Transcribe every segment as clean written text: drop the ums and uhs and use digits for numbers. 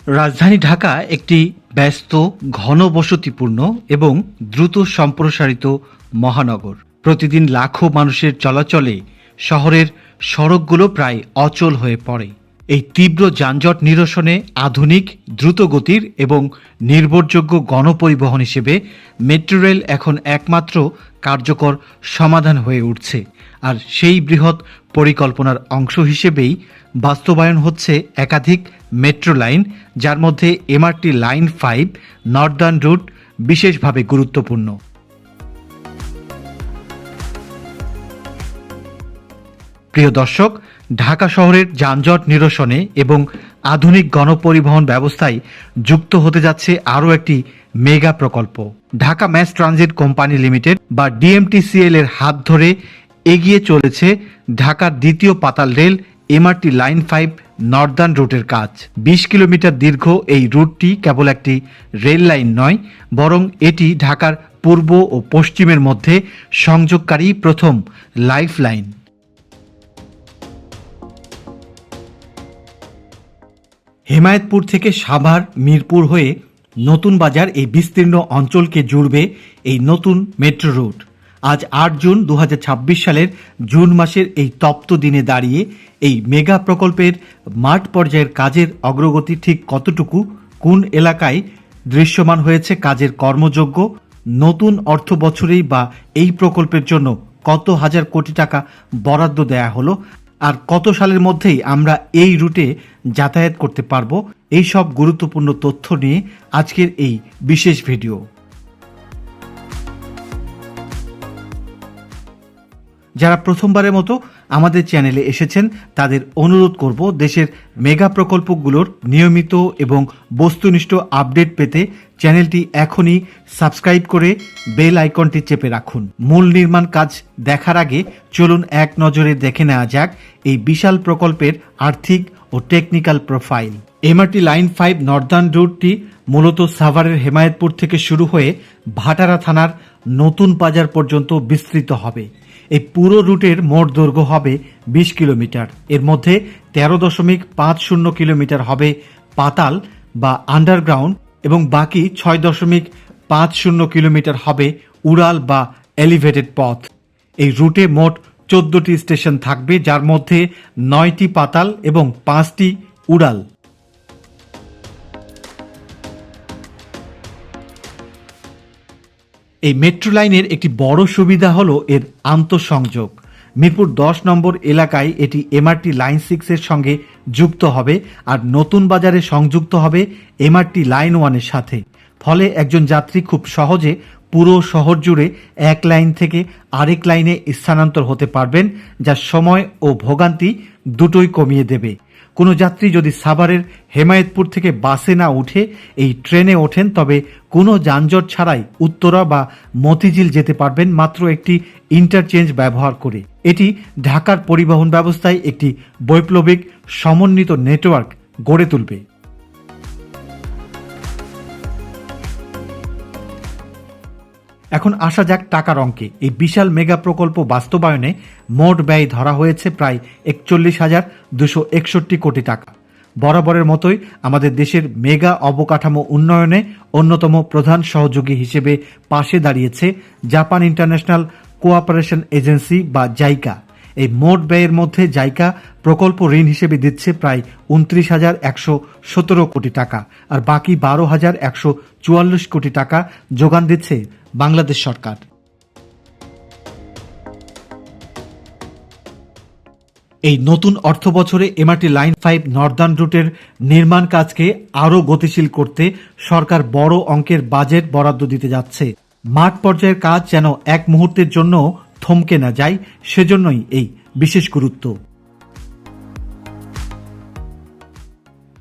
রাজধানী ঢাকা একটি ব্যস্ত, ঘনবসতিপূর্ণ এবং দ্রুত সম্প্রসারিত মহানগর। প্রতিদিন লাখো মানুষের চলাচলে শহরের সড়কগুলো প্রায় অচল হয়ে পড়ে। এই তীব্র যানজট নিরসনে আধুনিক, দ্রুতগতির এবং নির্ভরযোগ্য গণপরিবহন হিসেবে মেট্রো রেল এখন একমাত্র কার্যকর সমাধান হয়ে উঠছে। আর সেই বৃহৎ পরিকল্পনার অংশ হিসেবেই বাস্তবায়ন হচ্ছে একাধিক মেট্রো লাইন, যার মধ্যে এমআরটি লাইন 5 নর্দার্ন রুট বিশেষভাবে গুরুত্বপূর্ণ। প্রিয় দর্শক, ঢাকা শহরের যানজট নিরসনে এবং আধুনিক গণপরিবহন ব্যবস্থায় যুক্ত হতে যাচ্ছে আরও একটি মেগা প্রকল্প। Dhaka mass transit company limited বা ডিএমটিসিএল এর হাত ধরে এগিয়ে চলেছে ঢাকার দ্বিতীয় পাতাল রেল এমআরটি লাইন 5 নর্দার্ন রুটের কাজ। 20 কিলোমিটার দীর্ঘ এই রুটটি কেবল একটি রেল লাইন নয়, বরং এটি ঢাকার পূর্ব ও পশ্চিমের মধ্যে সংযোগকারী প্রথম লাইফ লাইন। হেমায়েতপুর থেকে সাভার, মিরপুর হয়ে নতুন বাজার এই বিস্তীর্ণ অঞ্চলকে জুড়বে এই নতুন মেট্রো রুট। আজ 8 জুন 2026 সালের জুন মাসের এই তপ্ত দিনে দাঁড়িয়ে এই মেগা প্রকল্পের মাঠ পর্যায়ের কাজের অগ্রগতি ঠিক কতটুকু, কোন এলাকায় দৃশ্যমান হয়েছে কাজের কর্মযোগ্য, নতুন অর্থ বছরেই বা এই প্রকল্পের জন্য কত হাজার কোটি টাকা বরাদ্দ দেয়া হলো, আর কত সালের মধ্যেই আমরা এই রুটে যাতায়াত করতে পারবো, এই সব গুরুত্বপূর্ণ তথ্য নিয়ে আজকের এই বিশেষ ভিডিও। যারা প্রথমবারের মতো আমাদের চ্যানেলে এসেছেন তাদের অনুরোধ করব, দেশের মেগা প্রকল্পগুলোর নিয়মিত এবং বস্তুনিষ্ঠ আপডেট পেতে চ্যানেলটি এখনই সাবস্ক্রাইব করে বেল আইকনটি চেপে রাখুন। মূল নির্মাণ কাজ দেখার আগে চলুন এক নজরে দেখে নেওয়া যাক এই বিশাল প্রকল্পের আর্থিক ও technical profile. MRT line 5 northern রুটটি মূলত সাভারের হেমায়েতপুর থেকে শুরু হয়ে ভাটারা থানার নতুন বাজার পর্যন্ত বিস্তৃত হবে। এই পুরো রুটের মোট দৈর্ঘ্য হবে 20 কিলোমিটার। এর মধ্যে 13.50 কিলোমিটার হবে পাতাল বা আন্ডারগ্রাউন্ড এবং বাকি 6.50 কিলোমিটার হবে উড়াল বা এলিভেটেড পথ। এই রুটে মোট 14টি স্টেশন থাকবে, যার মধ্যে 9টি পাতাল এবং 5টি উড়াল। এই মেট্রো লাইনের একটি বড় সুবিধা হলো এর আন্তঃসংযোগ। মিরপুর 10 নম্বর এলাকায় এটি এমআরটি লাইন 6 এর সঙ্গে যুক্ত হবে, আর নতুন বাজারে সংযুক্ত হবে এমআরটি লাইন 1 এর সাথে। ফলে একজন যাত্রী খুব সহজে পুরো শহর জুড়ে এক লাইন থেকে আরেক লাইনে স্থানান্তর হতে পারবেন, যা সময় ও ভোগান্তি দুটোই কমিয়ে দেবে। কোনো যাত্রী যদি সাভারের হেমায়েতপুর থেকে বাসে না উঠে এই ট্রেনে ওঠেন, তবে কোনো যানজট ছাড়াই উত্তরা বা মতিঝিল যেতে পারবেন মাত্র একটি ইন্টারচেঞ্জ ব্যবহার করে। এটি ঢাকার পরিবহন ব্যবস্থায় একটি বৈপ্লবিক সমন্বিত নেটওয়ার্ক গড়ে তুলবে। এখন আসা যাক টাকার অঙ্কে। এই বিশাল মেগা প্রকল্প বাস্তবায়নে মোট ব্যয় ধরা হয়েছে প্রায় 41,261 কোটি টাকা। বরাবরের মতোই আমাদের দেশের মেগা অবকাঠামো উন্নয়নে অন্যতম প্রধান সহযোগী হিসেবে পাশে দাঁড়িয়েছে জাপান ইন্টারন্যাশনাল কোঅপারেশন এজেন্সি বা জাইকা। এই মোট ব্যয়ের মধ্যে জাইকা প্রকল্প ঋণ হিসেবে দিচ্ছে প্রায় 29,117 কোটি টাকা, আর বাকি 12,144 কোটি টাকা যোগান দিচ্ছে বাংলাদেশ সরকার। এই নতুন অর্থ বছরে এমআরটি লাইন 5 নর্দার্ন রুটের নির্মাণ কাজকে আরও গতিশীল করতে সরকার বড় অঙ্কের বাজেট বরাদ্দ দিতে যাচ্ছে। মাঠ পর্যায়ের কাজ যেন এক মুহূর্তের জন্য থমকে না যায়, সেজন্যই এই বিশেষ গুরুত্ব।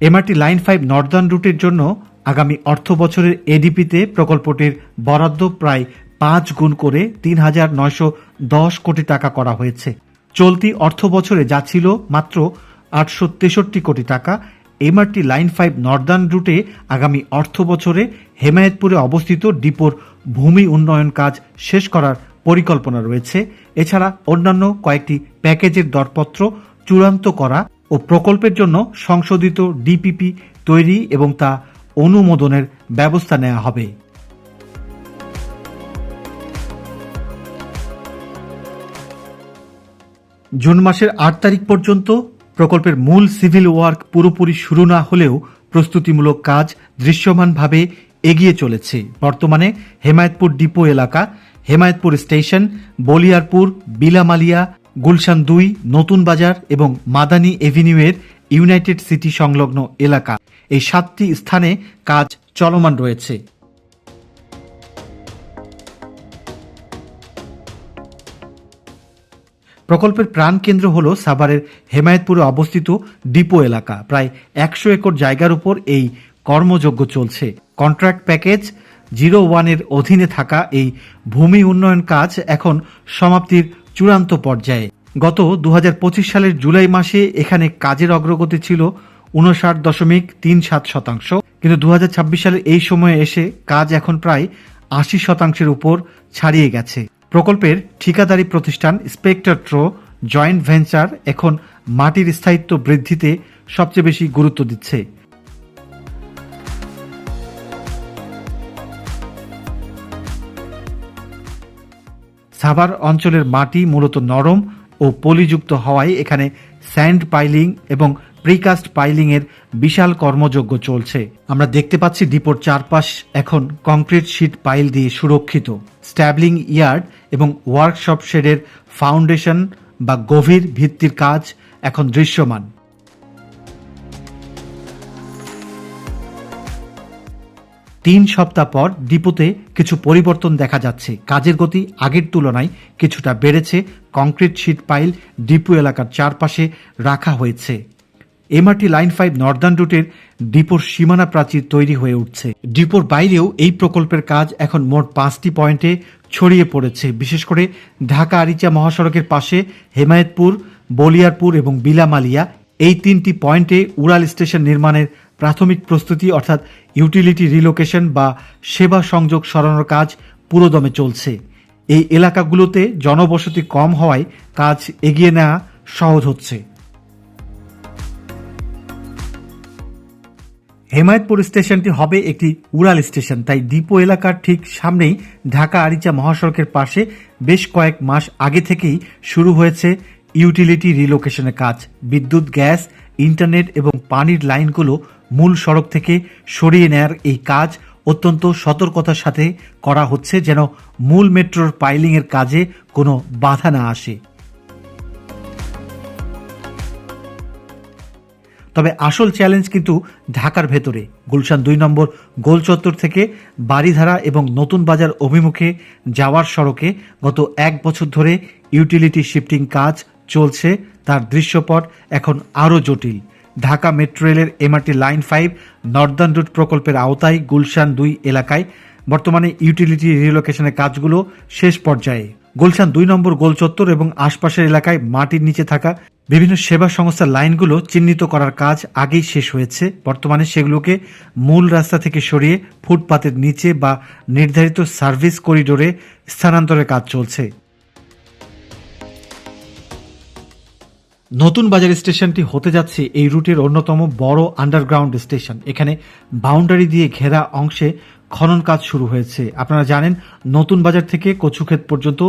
এমআরটি লাইন 5 নর্দার্ন রুটের জন্য আগামী অর্থ বছরের এডিপিতে প্রকল্পটির বরাদ্দ প্রায় 5 গুণ করে 3,910 কোটি টাকা করা হয়েছে। চলতি অর্থ বছরে যা ছিল মাত্র 863 কোটি টাকা। এমআরটি লাইন 5 নর্দার্ন রুটে আগামী অর্থ বছরে হেমায়েতপুরে অবস্থিত ডিপোর ভূমি উন্নয়ন কাজ শেষ করার পরিকল্পনা রয়েছে। এছাড়া অন্যান্য কয়েকটি প্যাকেজের দরপত্র চূড়ান্ত করা ও প্রকল্পের জন্য সংশোধিত ডিপিপি তৈরি এবং তা অনুমোদনের ব্যবস্থা নেওয়া হবে। জুন মাসের 8 তারিখ পর্যন্ত প্রকল্পের মূল সিভিল ওয়ার্ক পুরোপুরি শুরু না হলেও প্রস্তুতিমূলক কাজ দৃশ্যমানভাবে এগিয়ে চলেছে। বর্তমানে হেমায়েতপুর ডিপো এলাকা, হেমায়েতপুর স্টেশন, বলিয়ারপুর, বিলামালিয়া, গুলশান 2, নতুন বাজার এবং মাদানী এভিনিউয়ের ইউনাইটেড সিটি সংলগ্ন এলাকা, এই 7টি স্থানে কাজ চলমান রয়েছে। প্রকল্পের প্রাণকেন্দ্র হল সাভারের হেমায়েতপুরে অবস্থিত ডিপো এলাকা। প্রায় 100 একর জায়গার উপর এই কর্মযজ্ঞ চলছে। কন্ট্রাক্ট প্যাকেজ 01-এর অধীনে থাকা এই ভূমি উন্নয়ন কাজ এখন সমাপ্তির চূড়ান্ত পর্যায়ে। গত 2025 সালের জুলাই মাসে এখানে কাজের অগ্রগতি ছিল 59.37%, কিন্তু 2026 সালের এই সময়ে এসে কাজ এখন প্রায় 80%-এর উপর ছাড়িয়ে গেছে। প্রকল্পের ঠিকাদারি প্রতিষ্ঠান স্পেক্ট্রা ট্রো জয়েন্ট ভেঞ্চার এখন মাটির স্থায়িত্ব বৃদ্ধিতে সবচেয়ে বেশি গুরুত্ব দিচ্ছে। সাভার অঞ্চলের মাটি মূলত নরম ও পলিযুক্ত হওয়ায় এখানে স্যান্ড পাইলিং এবং প্রিকাস্ট পাইলিং এর বিশাল কর্মযজ্ঞ চলছে। আমরা দেখতে পাচ্ছি ডিপোর চারপাশ এখন কংক্রিট শীট পাইল দিয়ে সুরক্ষিত। স্ট্যাবলিং ইয়ার্ড এবং ওয়ার্কশপ শেডের ফাউন্ডেশন বা গভীর ভিত্তির কাজ এখন দৃশ্যমান। 3 সপ্তাহ পর ডিপোতে কিছু পরিবর্তন দেখা যাচ্ছে। কাজের গতি আগের তুলনায় কিছুটা বেড়েছে। কংক্রিট শীট পাইল ডিপো এলাকার চারপাশে রাখা হয়েছে। এমআরটি লাইন 5 নর্দার্ন রুটের ডিপোর সীমানা প্রাচীর তৈরি হয়ে উঠছে। ডিপোর বাইরেও এই প্রকল্পের কাজ এখন মোট 5টি পয়েন্টে ছড়িয়ে পড়েছে। বিশেষ করে ঢাকা আরিচা মহাসড়কের পাশে হেমায়েতপুর, বলিয়ারপুর এবং বিলামালিয়া, এই 3টি পয়েন্টে উড়াল স্টেশন নির্মাণের প্রাথমিক প্রস্তুতি অর্থাৎ ইউটিলিটি রিলোকেশন বা সেবা সংযোগ সরানোর কাজ পুরোদমে চলছে। এই এলাকাগুলোতে জনবসতি কম হওয়ায় কাজ এগিয়ে নেওয়া সহজ হচ্ছে। হেমায়েতপুর স্টেশনটি হবে একটি উড়াল স্টেশন, তাই ডিপো এলাকার ঠিক সামনেই ঢাকা আরিচা মহাসড়কের পাশে বেশ কয়েক মাস আগে থেকেই শুরু হয়েছে ইউটিলিটি রিলোকেশনের কাজ। বিদ্যুৎ, গ্যাস, ইন্টারনেট এবং পানির লাইনগুলো মূল সড়ক থেকে সরিয়ে নেয়ার এই কাজ অত্যন্ত সতর্কতার সাথে করা হচ্ছে, যেন মূল মেট্রোর পাইলিংয়ের কাজে কোনো বাধা না আসে। তবে আসল চ্যালেঞ্জ কিন্তু ঢাকার ভেতরে। গুলশান 2 নম্বর গোল চত্বর থেকে বাড়িধারা এবং নতুন বাজার অভিমুখে যাওয়ার সড়কে গত 1 বছর ধরে ইউটিলিটি শিফটিং কাজ চলছে। তার দৃশ্যপট এখন আরও জটিল। ঢাকা মেট্রো রেলের এমআরটি লাইন 5 নর্দার্ন রুট প্রকল্পের আওতায় গুলশান 2 এলাকায় বর্তমানে ইউটিলিটি রিলোকেশনের কাজগুলো শেষ পর্যায়ে। গুলশান 2 নম্বর গোল চত্বর এবং আশপাশের এলাকায় মাটির নিচে থাকা বিভিন্ন সেবা সংস্থার লাইনগুলো চিহ্নিত করার কাজ আগেই শেষ হয়েছে। বর্তমানে সেগুলোকে মূল রাস্তা থেকে সরিয়ে ফুটপাতের নিচে বা নির্ধারিত সার্ভিস করিডোরে স্থানান্তরের কাজ চলছে। নতুন বাজার স্টেশনটি হতে যাচ্ছে এই রুটের অন্যতম বড় আন্ডারগ্রাউন্ড স্টেশন। এখানে বাউন্ডারি দিয়ে ঘেরা অংশে খনন কাজ শুরু হয়েছে। আপনারা জানেন, নতুন বাজার থেকে কচুক্ষেত পর্যন্ত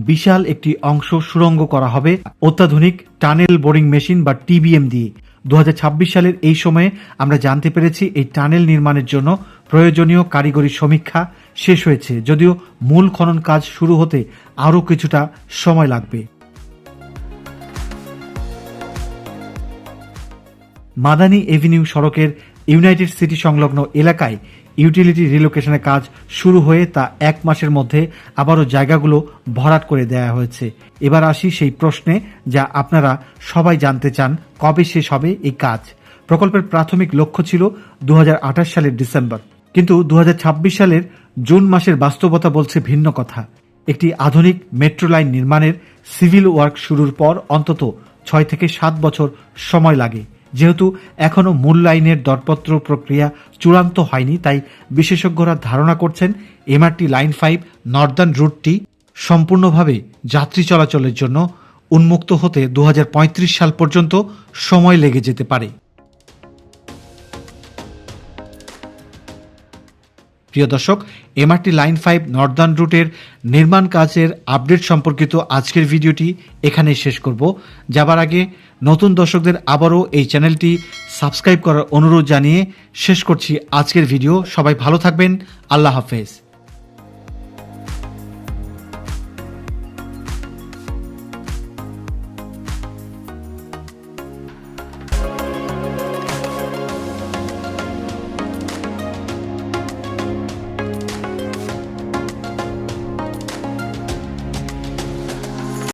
বিশাল একটি অংশ সুড়ঙ্গ করা হবে অত্যাধুনিক টানেল বোরিং মেশিন বা টিবিএম দিয়ে। 2026 সালের এই সময়ে আমরা জানতে পেরেছি এই টানেল নির্মাণের জন্য প্রয়োজনীয় কারিগরি সমীক্ষা শেষ হয়েছে, যদিও মূল খনন কাজ শুরু হতে আরও কিছুটা সময় লাগবে। মাদানী এভিনিউ সড়কের ইউনাইটেড সিটি সংলগ্ন এলাকায় ইউটিলিটি রিলোকেশনের কাজ শুরু হয়ে তা 1 মাসের মধ্যে আবারও জায়গাগুলো ভরাট করে দেওয়া হয়েছে। এবার আসি সেই প্রশ্নে যা আপনারা সবাই জানতে চান, কবে শেষ হবে এই কাজ। প্রকল্পের প্রাথমিক লক্ষ্য ছিল 2028 সালের ডিসেম্বর, কিন্তু 2026 সালের জুন মাসের বাস্তবতা বলছে ভিন্ন কথা। একটি আধুনিক মেট্রো লাইন নির্মাণের সিভিল ওয়ার্ক শুরুর পর অন্তত 6 থেকে 7 বছর সময় লাগে। যেহেতু এখনও মূল লাইনের দরপত্র প্রক্রিয়া চূড়ান্ত হয়নি, তাই বিশেষজ্ঞরা ধারণা করছেন এমআরটি লাইন 5 নর্দার্ন রুটটি সম্পূর্ণভাবে যাত্রী চলাচলের জন্য উন্মুক্ত হতে 2035 সাল পর্যন্ত সময় লেগে যেতে পারে। প্রিয় দর্শক, এমআরটি লাইন 5 নর্দার্ন রুটের নির্মাণ কাজের আপডেট সম্পর্কিত আজকের ভিডিওটি এখানেই শেষ করব। যাবার আগে নতুন দর্শকদের আবারও এই চ্যানেলটি সাবস্ক্রাইব করার অনুরোধ জানিয়ে শেষ করছি আজকের ভিডিও। সবাই ভালো থাকবেন। আল্লাহ হাফেজ।